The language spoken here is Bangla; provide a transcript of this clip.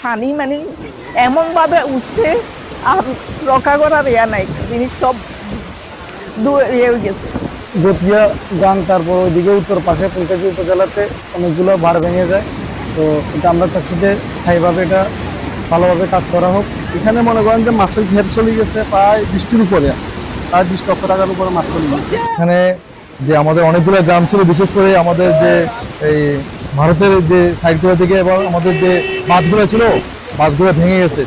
পানি মানে এমন ভাবে উঠছে আর রক্ষা করার ইয়া নাই, জিনিস সব ইয়ে হয়ে গেছে। গতিয়া গাং, তারপর ওইদিকে উত্তর পাশে ফুলকাজি উপজেলাতে অনেকগুলো বাড় ভেঙে যায়। তো এটা আমরা চাচ্ছি যে স্থায়ীভাবে এটা ভালোভাবে কাজ করা হোক। এখানে মনে করেন যে মাছের ঘের চলে গেছে প্রায় 20টির উপরে আছে, প্রায় 20 লক্ষ টাকার উপরে মাছ চলে গেছে। এখানে যে আমাদের অনেকগুলো গ্রাম ছিল, বিশেষ করে আমাদের যে এই ভারতের যে সাইডগুলো থেকে এবং আমাদের যে বাঁধগুলো ছিল, বাঁধগুলো ভেঙে গেছে।